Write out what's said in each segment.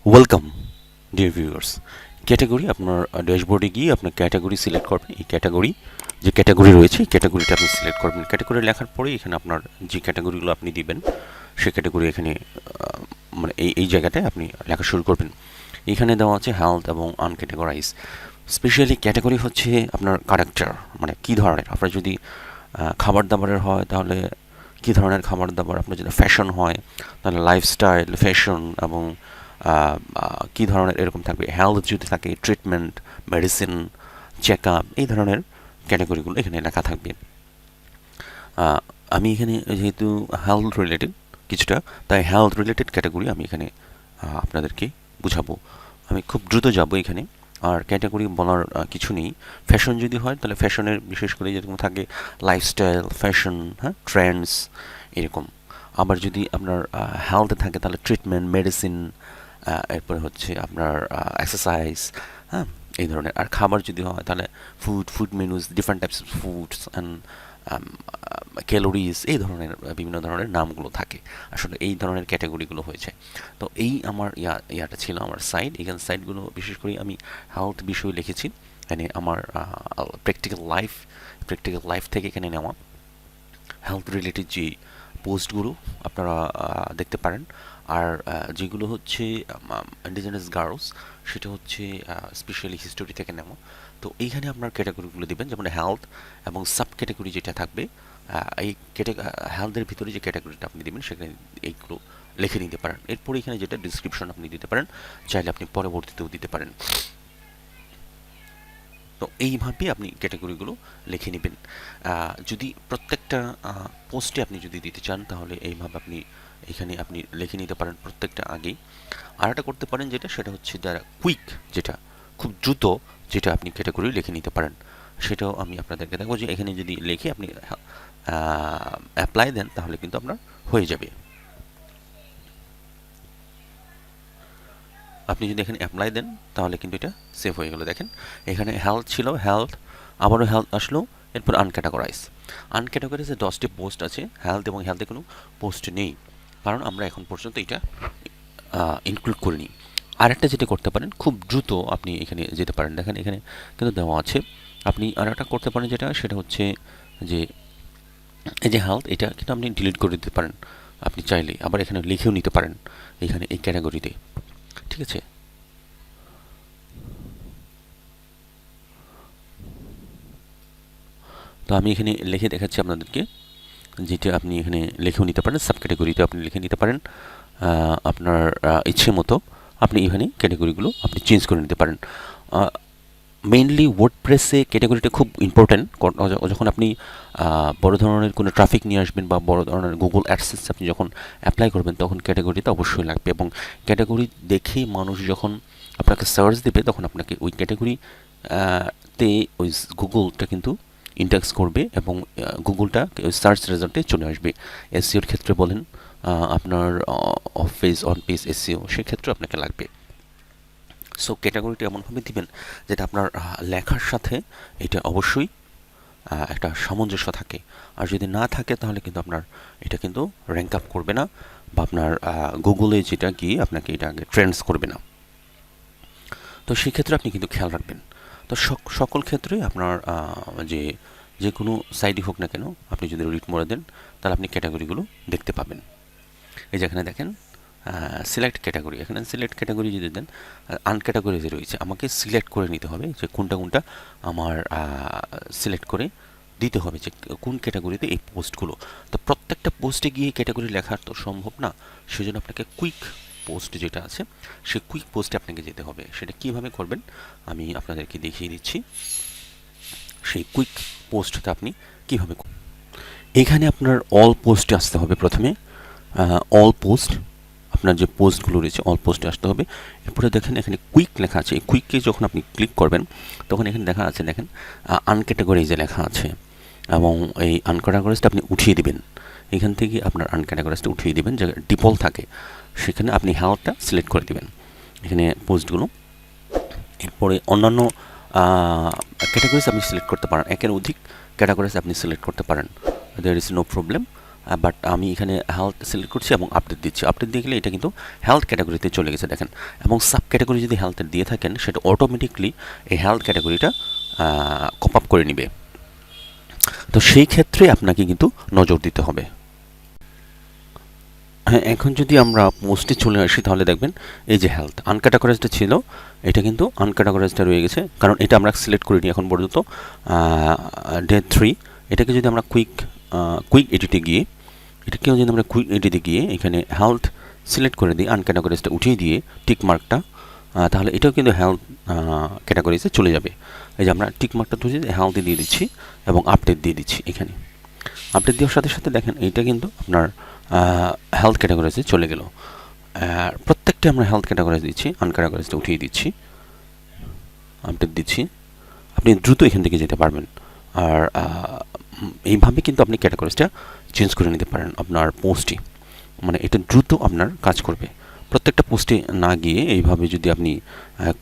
Welcome dear viewers. Category আপনার ড্যাশবোর্ডে গিয়ে আপনার ক্যাটাগরি সিলেক্ট করবেন। এই ক্যাটাগরি যে ক্যাটাগরি রয়েছে এই ক্যাটাগরিটা আপনি সিলেক্ট করবেন। ক্যাটাগরি লেখার পরে এখানে আপনার যে ক্যাটাগরিগুলো আপনি দিবেন সেই ক্যাটাগরি এখানে মানে এই জায়গাটায় আপনি লেখা শুরু করবেন। এখানে দেওয়া আছে হেলথ এবং আনক্যাটাগরাইজ। স্পেশালি ক্যাটাগরি হচ্ছে আপনার ক্যারেক্টার, মানে কী ধরনের। আপনার যদি খাবার দাবারের হয় তাহলে কী ধরনের খাবার দাবার, আপনার যদি ফ্যাশন হয় তাহলে লাইফস্টাইল, ফ্যাশন এবং কী ধরনের এরকম থাকবে। হেলথ যদি থাকে ট্রিটমেন্ট, মেডিসিন, চেক আপ, এই ধরনের ক্যাটাগরিগুলো এখানে লেখা থাকবে। আমি এখানে যেহেতু হেলথ রিলেটেড কিছুটা, তাই হেলথ রিলেটেড ক্যাটাগরি আমি এখানে আপনাদেরকে বুঝাবো। আমি খুব দ্রুত যাব এখানে। আর ক্যাটাগরি বলার কিছু নেই। ফ্যাশন যদি হয় তাহলে ফ্যাশনের বিশেষ করে যেরকম থাকে লাইফস্টাইল, ফ্যাশন, হ্যাঁ, ট্রেন্ডস এরকম। আবার যদি আপনার হেলথে থাকে তাহলে ট্রিটমেন্ট, মেডিসিন, এরপরে হচ্ছে আপনার এক্সারসাইজ, হ্যাঁ, এই ধরনের। আর খাবার যদি হয় তাহলে food menus, different types of foods and calories, এই ধরনের বিভিন্ন ধরনের নামগুলো থাকে। আসলে এই ধরনের ক্যাটাগরিগুলো হয়েছে। তো এই আমার ইয়াটা ছিল আমার সাইট। এখানে সাইটগুলো বিশেষ করে আমি হেলথ বিষয়ে লিখেছি। এখানে আমার প্র্যাকটিক্যাল লাইফ থেকে এখানে নেওয়া হেলথ রিলেটেড যে পোস্টগুলো আপনারা দেখতে পারেন। আর যেগুলো হচ্ছে ইন্ডিজিনাস গার্লস, সেটা হচ্ছে স্পেশালি হিস্টোরি থেকে নেওয়া। তো এইখানে আপনার ক্যাটাগরিগুলো দিবেন, যেমন হেলথ এবং সাব ক্যাটাগরি যেটা থাকবে, এই হেলথের ভিতরে যে ক্যাটাগরিটা আপনি দিবেন সেখানে এইগুলো লিখে নিতে পারেন। এরপরে এখানে যেটা ডিসক্রিপশন আপনি দিতে পারেন, চাইলে আপনি পরবর্তীতেও দিতে পারেন। তো এইভাবে আপনি ক্যাটাগরিগুলো লিখে নেবেন। যদি প্রত্যেকটা পোস্টে আপনি যদি দিতে চান তাহলে এইভাবে আপনি এখানে আপনি লিখে নিতে পারেন প্রত্যেকটা আগেই। আর একটা করতে পারেন যেটা, সেটা হচ্ছে যারা কুইক, যেটা খুব দ্রুত যেটা আপনি ক্যাটাগরি লিখে নিতে পারেন, সেটাও আমি আপনাদেরকে দেখবো যে এখানে যদি লিখে আপনি অ্যাপ্লাই দেন তাহলে কিন্তু আপনার হয়ে যাবে। আপনি যদি এখানে অ্যাপ্লাই দেন তাহলে কিন্তু এটা সেভ হয়ে গেল। দেখেন এখানে হেলথ ছিল, হেলথ, আবারও হেলথ আসলো, এরপর আনক্যাটাগরাইজে 10টি পোস্ট আছে। হেলথ এবং হেলথে কোনো পোস্ট নেই, কারণ আমরা এখন পর্যন্ত এটা ইনক্লুড করিনি। আরেকটা যেটা করতে পারেন, খুব দ্রুত আপনি এখানে যেতে পারেন। দেখেন এখানে কিন্তু দেওয়া আছে। আপনি আরেকটা করতে পারেন যেটা, সেটা হচ্ছে যে এই যে হেলথ, এটা কিন্তু আপনি ডিলিট করে দিতে পারেন আপনি চাইলে। আবার এখানে লিখেও নিতে পারেন এখানে এই ক্যাটাগরিতে, ঠিক আছে। তো আমি এখানে লিখে দেখাচ্ছি আপনাদেরকে, যেটা আপনি এখানে লিখেও নিতে পারেন। সাব ক্যাটাগরিতে আপনি লিখে নিতে পারেন আপনার ইচ্ছে মতো। আপনি এখানে ক্যাটাগরিগুলো আপনি চেঞ্জ করে নিতে পারেন। মেইনলি ওয়ার্ডপ্রেসে ক্যাটাগরিটা খুব ইম্পর্ট্যান্ট। যখন আপনি বড় ধরনের কোনো ট্রাফিক নিয়ে আসবেন বা বড় ধরনের গুগল অ্যাডসেন্স আপনি যখন অ্যাপ্লাই করবেন, তখন ক্যাটাগরিটা অবশ্যই লাগবে। এবং ক্যাটাগরি দেখেই মানুষ যখন আপনাকে সার্চ দেবে, তখন আপনাকে ওই ক্যাটাগরি তে ওই গুগলটা কিন্তু ইন্ডেক্স করবে এবং গুগলটা ওই সার্চ রেজাল্টে চলে আসবে। এসইওর ক্ষেত্রে বলেন, আপনার অন পেজ এসইও, সেক্ষেত্রে আপনাকে লাগবে। সো ক্যাটাগরিটা এমনভাবে দিবেন যেটা আপনার লেখার সাথে এটা অবশ্যই একটা সামঞ্জস্য থাকে। আর যদি না থাকে তাহলে কিন্তু আপনার এটা কিন্তু র্যাঙ্ক আপ করবে না, বা আপনার গুগলে যেটা গিয়ে আপনাকে এটা আগে ট্রেন্ডস করবে না। তো সেক্ষেত্রে আপনি কিন্তু খেয়াল রাখবেন। তো সকল ক্ষেত্রে আপনার যে কোনো সাইডই হোক না কেন, আপনি যদি রিড মোড়ে দেন তাহলে আপনি ক্যাটাগরিগুলো দেখতে পাবেন। এই যে এখানে দেখেন সিলেক্ট ক্যাটাগরি, এখানে সিলেক্ট ক্যাটাগরি যদি দেন, আনক্যাটাগরি যে রয়েছে আমাকে সিলেক্ট করে নিতে হবে যে কোনটা কোনটা আমার সিলেক্ট করে দিতে হবে যে কোন ক্যাটাগরিতে এই পোস্টগুলো। তো প্রত্যেকটা পোস্টে গিয়ে ক্যাটাগরি লেখা তো সম্ভব না, সেজন্য আপনাকে কুইক পোস্ট যেটা আছে সেই কুইক পোস্টে আপনাকে যেতে হবে। সেটা কীভাবে করবেন আমি আপনাদেরকে দেখিয়ে দিচ্ছি। সেই কুইক পোস্টটা আপনি কীভাবে, এখানে আপনার অল পোস্টে আসতে হবে প্রথমে। অল পোস্ট, আপনার যে পোস্টগুলো রয়েছে অল পোস্টে আসতে হবে। এরপরে দেখেন এখানে কুইক লেখা আছে। এই কুইককে যখন আপনি ক্লিক করবেন তখন এখানে দেখা আছে, দেখেন আনক্যাটাগরাইজে লেখা আছে, এবং এই আনক্যাটাগরাইজটা আপনি উঠিয়ে দিবেন। এখান থেকে আপনার আনক্যাটাগরাইজটা উঠিয়ে দিবেন, যে ডিফল্ট থাকে সেখানে আপনি হেলথটা সিলেক্ট করে দিবেন এখানে পোস্টগুলো। এরপরে অন্যান্য ক্যাটাগরিজ আপনি সিলেক্ট করতে পারেন, একের অধিক ক্যাটাগরিজ আপনি সিলেক্ট করতে পারেন, there is no problem. But আমি এখানে হেলথ সিলেক্ট করছি এবং আপডেট দিচ্ছি। আপডেট দিয়ে গেলে এটা কিন্তু হেলথ ক্যাটাগরিতে চলে গেছে দেখেন। এবং সাব ক্যাটাগরি যদি হেলথের দিয়ে থাকেন সেটা অটোমেটিকলি এই হেলথ ক্যাটাগরিটা কপ আপ করে নেবে। তো সেই ক্ষেত্রে আপনাকে কিন্তু নজর দিতে হবে। হ্যাঁ, এখন যদি আমরা পোস্টে চলে আসি তাহলে দেখবেন এই যে হেলথ আনক্যাটাগরাইজড ছিল, এটা কিন্তু আনক্যাটাগরাইজড রয়ে গেছে, কারণ এটা আমরা সিলেক্ট করিনি এখন পর্যন্ত। ডে 3 এটাকে যদি আমরা কুইক এডিটে গিয়ে এটাকেও যদি আমরা কুইক এডিটে গিয়ে এখানে হেলথ সিলেক্ট করে দিই, আনক্যাটাগরাইজটা উঠিয়ে দিয়ে টিক মার্কটা, তাহলে এটাও কিন্তু হেলথ ক্যাটাগরিজে চলে যাবে। এই যে আমরা টিক মার্কটা তুলে হেলথে দিয়ে দিচ্ছি এবং আপডেট দিয়ে দিচ্ছি। এখানে আপডেট দেওয়ার সাথে সাথে দেখেন এইটা কিন্তু আপনার হেলথ ক্যাটাগরিজে চলে গেল। প্রত্যেকটা আমরা হেলথ ক্যাটাগরাইজ দিচ্ছি, আনক্যাটাগরাইজটা উঠিয়ে দিচ্ছি, আপডেট দিচ্ছি। আপনি দ্রুত এখান থেকে যেতে পারবেন। আর এইভাবে কিন্তু আপনি ক্যাটাগরিজটা চেঞ্জ করে নিতে পারেন আপনার পোস্টে, মানে এটা দ্রুত আপনার কাজ করবে। প্রত্যেকটা পোস্টে না গিয়ে এইভাবে যদি আপনি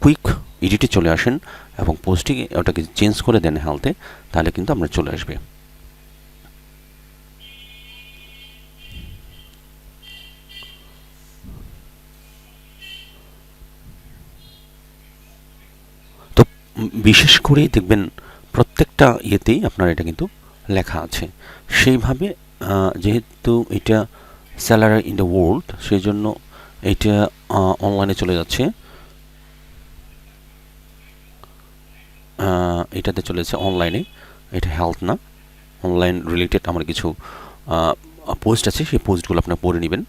কুইক এডিটে চলে আসেন এবং পোস্টে ওটাকে চেঞ্জ করে দেন হেলথে, তাহলে কিন্তু আপনার চলে আসবে। তো বিশেষ করে দেখবেন প্রত্যেকটা ইয়েতেই আপনার এটা কিন্তু লেখা আছে সেইভাবে। যেহেতু এটা স্যালারি ইন দ্য ওয়ার্ল্ড, সেই জন্য এটা অনলাইনে চলে যাচ্ছে, এটাতে চলেছে অনলাইনে। এটা হেলথ না, অনলাইন রিলেটেড আমার কিছু পোস্ট আছে, সেই পোস্টগুলো আপনারা পড়ে নেবেন।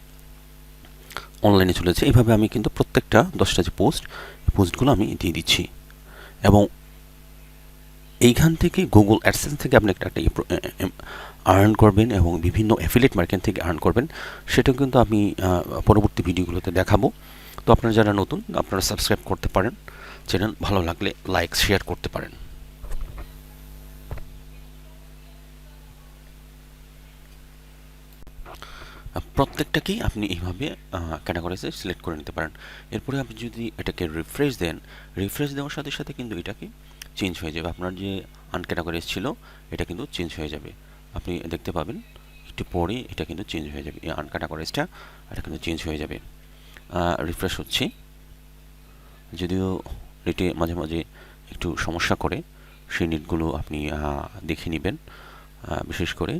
অনলাইনে চলেছে এইভাবে আমি কিন্তু প্রত্যেকটা 10টা যে পোস্টগুলো আমি দিয়ে দিচ্ছি। এবং এইখান থেকে গুগল অ্যাডসেন্স থেকে আপনি একটা আর্ন করবেন এবং বিভিন্ন অ্যাফিলিয়েট মার্কেট থেকে আর্ন করবেন, সেটাও কিন্তু আমি পরবর্তী ভিডিওগুলোতে দেখাবো। তো আপনারা যারা নতুন আপনারা সাবস্ক্রাইব করতে পারেন, চ্যানেল ভালো লাগলে লাইক শেয়ার করতে পারেন। প্রত্যেকটাকেই আপনি এইভাবে ক্যাটাগরিজে সিলেক্ট করে নিতে পারেন। এরপরে আপনি যদি এটাকে রিফ্রেশ দেন, রিফ্রেশ দেওয়ার সাথে সাথে কিন্তু এটাকে চেঞ্জ হয়ে যাবে। আপনার যে আনক্যাটাগরাইজ ছিল এটা কিন্তু চেঞ্জ হয়ে যাবে। আপনি দেখতে পাবেন একটু পরে এটা কিন্তু চেঞ্জ হয়ে যাবে, এই আনক্যাটাগরাইজটা এটা কিন্তু চেঞ্জ হয়ে যাবে। রিফ্রেশ হচ্ছে, যদিও নেটে মাঝে মাঝে একটু সমস্যা করে, সেই নেটগুলো আপনি দেখে নেবেন। বিশেষ করে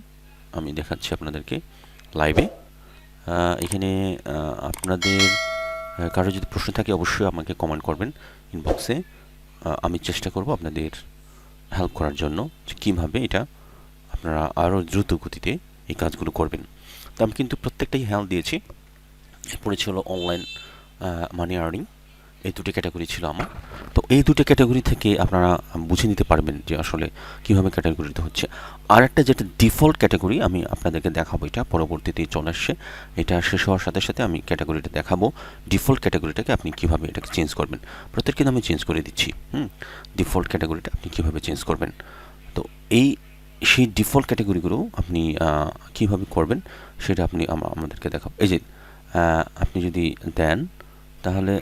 আমি দেখাচ্ছি আপনাদেরকে লাইভে। এখানে আপনাদের কারো যদি প্রশ্ন থাকে অবশ্যই আমাকে কমেন্ট করবেন ইনবক্সে। আমি চেষ্টা করব আপনাদের হেল্প করার জন্য যে কীভাবে এটা আপনারা আরও দ্রুত গতিতে এই কাজগুলো করবেন। তো আমি কিন্তু প্রত্যেকটাই হেল্প দিয়েছি। এরপরে ছিল অনলাইন মানি আর্নিং, এই দুটো ক্যাটাগরি ছিল আমার। তো এই দুটো ক্যাটাগরি থেকে আপনারা বুঝে নিতে পারবেন যে আসলে কীভাবে ক্যাটাগরিতে হচ্ছে। আর একটা যেটা ডিফল্ট ক্যাটাগরি আমি আপনাদেরকে দেখাবো, এটা পরবর্তীতে চলে আসছে, এটা শেষ হওয়ার সাথে সাথে আমি ক্যাটাগরিটা দেখাবো। ডিফল্ট ক্যাটাগরিটাকে আপনি কীভাবে এটাকে চেঞ্জ করবেন, প্রত্যেককে আমি চেঞ্জ করে দিচ্ছি। ডিফল্ট ক্যাটাগরিটা আপনি কীভাবে চেঞ্জ করবেন। তো সেই ডিফল্ট ক্যাটাগরিগুলো আপনি কীভাবে করবেন সেটা আপনি আমাদেরকে দেখাবো। এই যে আপনি যদি দেন তাহলে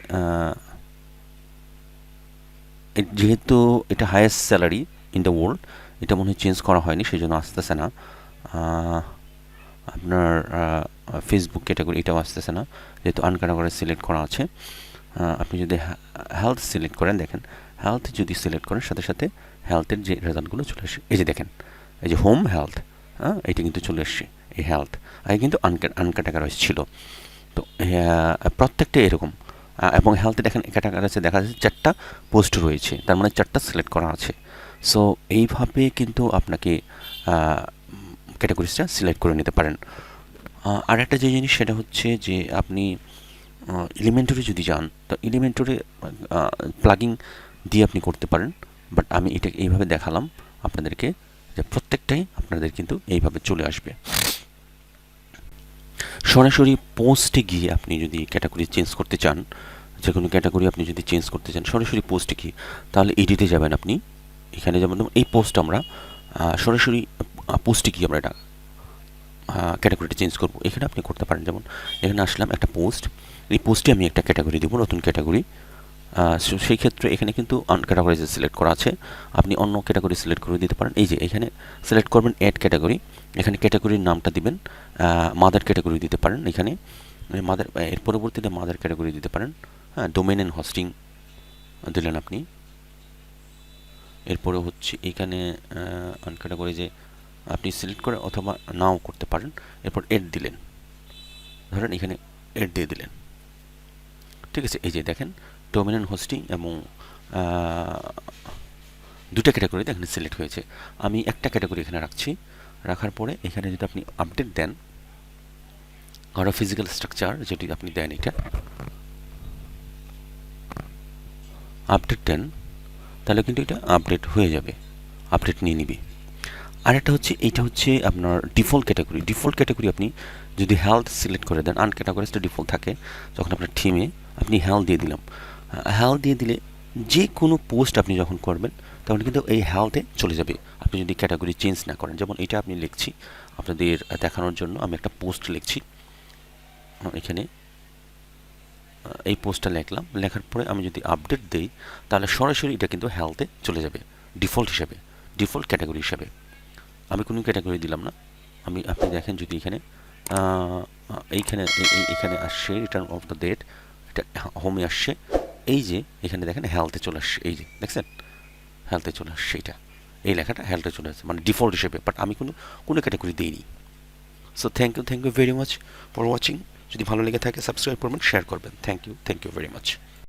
যেহেতু এটা highest salary in the world, এটা মনে হয় চেঞ্জ করা হয়নি, সেই জন্য আসতেছে না। আপনার ফেসবুক ক্যাটাগরি এটাও আসতেছে না, যেহেতু আনক্যাটাগরাইজ সিলেক্ট করা আছে। আপনি যদি হেলথ সিলেক্ট করেন, দেখেন হেলথ যদি সিলেক্ট করেন সাথে সাথে হেলথের যে রেজাল্টগুলো চলে আসে, এই যে দেখেন এই যে হোম হেলথ, এটা কিন্তু চলে এসছে এই হেলথ, আগে কিন্তু আনক্যাটাগরাইজ ছিল। তো প্রত্যেকটা এরকম। এবং হেলথে দেখেন ক্যাটাগরাইজে দেখা যাচ্ছে 4টা পোস্ট রয়েছে, তার মানে 4টা সিলেক্ট করা আছে। সো এইভাবে কিন্তু আপনাকে ক্যাটাগরিজটা সিলেক্ট করে নিতে পারেন। আর একটা যে জিনিস সেটা হচ্ছে যে আপনি এলিমেন্টরে যদি যান, তো এলিমেন্টরে প্লাগিং দিয়ে আপনি করতে পারেন। বাট আমি এটা এইভাবে দেখালাম আপনাদেরকে যে প্রত্যেকটাই আপনাদের কিন্তু এইভাবে চলে আসবে। সরাসরি পোস্টে গিয়ে আপনি যদি ক্যাটাগরি চেঞ্জ করতে চান, যে কোনো ক্যাটাগরি আপনি যদি চেঞ্জ করতে চান সরাসরি পোস্টে গিয়ে, তাহলে এডিটে যাবেন আপনি। এখানে যেমন এই পোস্ট আমরা সরাসরি পোস্টে গিয়ে আমরা এটা ক্যাটাগরিটা চেঞ্জ করব, এখানে আপনি করতে পারেন। যেমন এখানে আসলাম একটা পোস্ট, এই পোস্টে আমি একটা ক্যাটাগরি দেবো, নতুন ক্যাটাগরি। সেই ক্ষেত্রে এখানে কিন্তু আনক্যাটাগরাইজ সিলেক্ট করা আছে, আপনি অন্য ক্যাটাগরি সিলেক্ট করে দিতে পারেন। এই যে এখানে সিলেক্ট করবেন অ্যাড ক্যাটাগরি, এখানে ক্যাটাগরির নামটা দিবেন, মাদার ক্যাটাগরি দিতে পারেন, এখানে মাদার, এর পরবর্তীতে মাদার ক্যাটাগরি দিতে পারেন। হ্যাঁ, ডোমেইন অ্যান্ড হোস্টিং দিলেন আপনি। এরপরে হচ্ছে এখানে আনক্যাটাগরাইজে আপনি সিলেক্ট করে অথবা নাও করতে পারেন। এরপর এড দিলেন, ধরেন এখানে এড দিয়ে দিলেন। ঠিক আছে, এই যে দেখেন ডোমেইন অ্যান্ড হোস্টিং এবং দুটো ক্যাটাগরিতে এখানে সিলেক্ট হয়েছে। আমি একটা ক্যাটাগরি এখানে রাখছি, রাখার পরে এখানে যদি আপনি আপডেট দেন, আরও ফিজিক্যাল স্ট্রাকচার যেটি আপনি দেন, এটা আপডেট দেন, তাহলে কিন্তু এটা আপডেট হয়ে যাবে, আপডেট নিয়ে নিবে। আরেকটা হচ্ছে এইটা হচ্ছে আপনার ডিফল্ট ক্যাটাগরি। ডিফল্ট ক্যাটাগরি আপনি যদি হেলথ সিলেক্ট করে দেন, আনক্যাটাগরাইজটা ডিফল্ট থাকে, যখন আপনার থিমে আপনি হেলথ দিয়ে দিলাম, হেলথ দিয়ে দিলে যে কোনো পোস্ট আপনি যখন করবেন তখন কিন্তু এই হেলথে চলে যাবে, আপনি যদি ক্যাটাগরি চেঞ্জ না করেন। যেমন এটা আপনি লিখছি আপনাদের দেখানোর জন্য, আমি একটা পোস্ট লিখছি, এখানে এই পোস্টটা লিখলাম, লেখার পরে আমি যদি আপডেট দিই তাহলে সরাসরি এটা কিন্তু হেলথে চলে যাবে ডিফল্ট হিসাবে, ডিফল্ট ক্যাটাগরি হিসাবে। আমি কোনো ক্যাটাগরি দিলাম না, আপনি দেখেন যদি এখানে এইখানে এখানে আসছে রিটার্ন অফ দ্য ডেট, এটা হোমে আসছে, এই যে এখানে দেখেন হেলথে চলে আসছে, এই যে দেখছেন হেলথে চলে আসছে, এটা এই লেখাটা হেলথে চলে আসছে মানে ডিফল্ট হিসেবে, বাট আমি কোনো ক্যাটাগরি দিইনি। So thank you very much for watching. যদি ভালো লেগে থাকে সাবস্ক্রাইব করবেন, শেয়ার করবেন। Thank you very much.